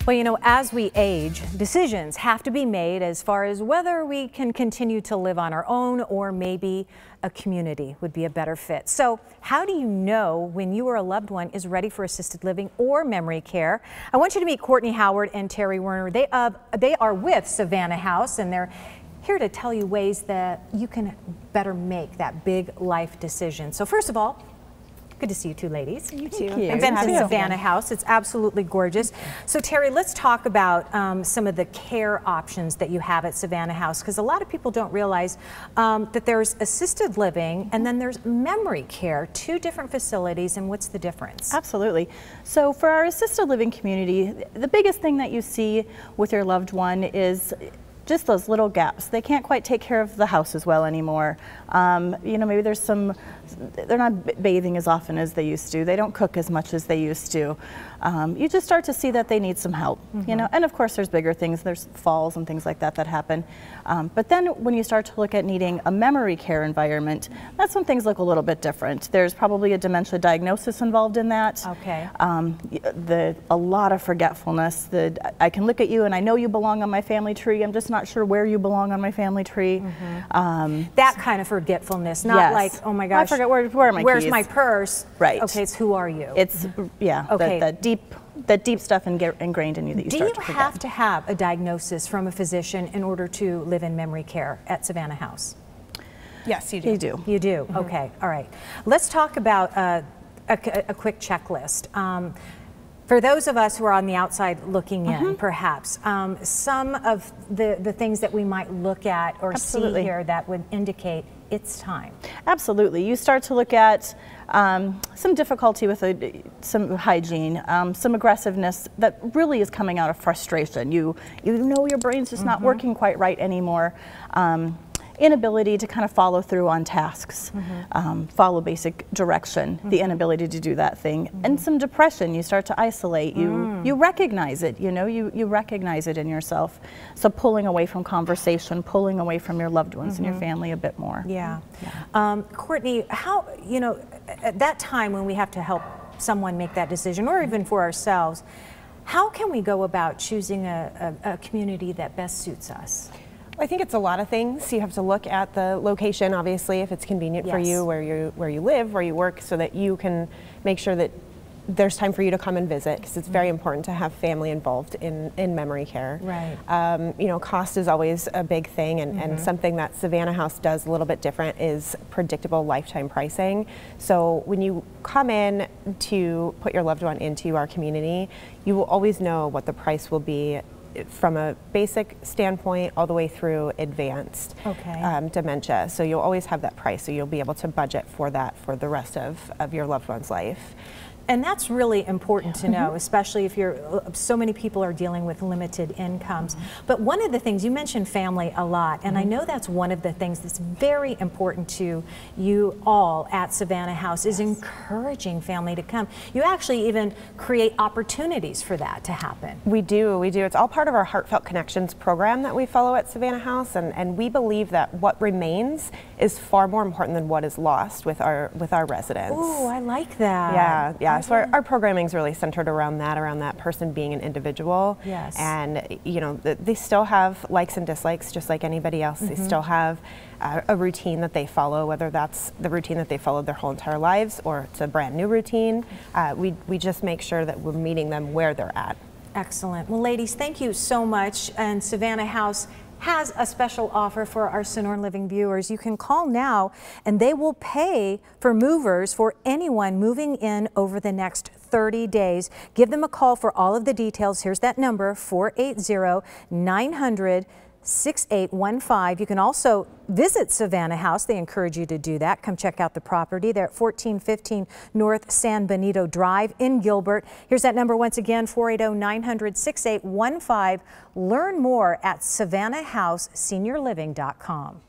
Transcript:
Well, you know, as we age, decisions have to be made as far as whether we can continue to live on our own or maybe a community would be a better fit. So how do you know when you or a loved one is ready for assisted living or memory care? I want you to meet Courtney Howard and Terry Werner. They are with Savanna House, and they're here to tell you ways that you can better make that big life decision. So first of all, good to see you two ladies. You too. I've been to Savanna House. It's absolutely gorgeous. So Terry, let's talk about some of the care options that you have at Savanna House, because a lot of people don't realize that there's assisted living and then there's memory care, two different facilities, and what's the difference? Absolutely. So for our assisted living community, the biggest thing that you see with your loved one is just those little gaps. They can't quite take care of the house as well anymore. You know, maybe there's they're not bathing as often as they used to. They don't cook as much as they used to. You just start to see that they need some help, you know, and of course there's bigger things. There's falls and things like that that happen. But then when you start to look at needing a memory care environment, that's when things look a little bit different. There's probably a dementia diagnosis involved in that. Okay. A lot of forgetfulness. I can look at you and I know you belong on my family tree. I'm just not sure where you belong on my family tree. That kind of forgetfulness, not like, oh my gosh, I forget where are my where's keys? my purse? Right. Okay, it's who are you? It's, yeah, okay. that deep stuff ingrained in you that you start to forget. Do you have to have a diagnosis from a physician in order to live in memory care at Savanna House? Yes, you do. You do. You do. Okay. All right. Let's talk about a quick checklist. For those of us who are on the outside looking in, perhaps, some of the things that we might look at or see here that would indicate it's time. Absolutely. You start to look at some difficulty with some hygiene, some aggressiveness that really is coming out of frustration. You know your brain's just not working quite right anymore. Inability to kind of follow through on tasks, follow basic direction, the inability to do that thing, and some depression. You start to isolate. You recognize it. You know, you recognize it in yourself. So pulling away from conversation, pulling away from your loved ones and your family a bit more. Yeah. Courtney, how, you know, at that time when we have to help someone make that decision, or even for ourselves, how can we go about choosing a community that best suits us? I think it's a lot of things. You have to look at the location, obviously, if it's convenient for you, where you live, where you work, so that you can make sure that there's time for you to come and visit, because it's very important to have family involved in memory care. Right. You know, cost is always a big thing, and something that Savanna House does a little bit different is predictable lifetime pricing. So when you come in to put your loved one into our community, you will always know what the price will be from a basic standpoint all the way through advanced dementia. So you'll always have that price, so you'll be able to budget for that for the rest of your loved one's life. And that's really important to know, especially if so many people are dealing with limited incomes. But one of the things, you mentioned family a lot, and I know that's one of the things that's very important to you all at Savanna House is encouraging family to come. You actually even create opportunities for that to happen. We do. It's all part of our Heartfelt Connections program that we follow at Savanna House, and we believe that what remains is far more important than what is lost with our residents. Ooh, I like that. Yeah. So our programming is really centered around that person being an individual. Yes. And you know, they still have likes and dislikes just like anybody else. They still have a routine that they follow, whether that's the routine that they followed their whole entire lives or it's a brand new routine. We just make sure that we're meeting them where they're at. Excellent. Well, ladies, thank you so much. And Savanna House has a special offer for our Sonoran Living viewers. You can call now and they will pay for movers for anyone moving in over the next 30 days. Give them a call for all of the details. Here's that number, 480-900-6815. You can also visit Savanna House. They encourage you to do that. Come check out the property. They're at 1415 North San Benito Drive in Gilbert. Here's that number once again, 480-900-6815. Learn more at SavannaHouseSeniorLiving.com.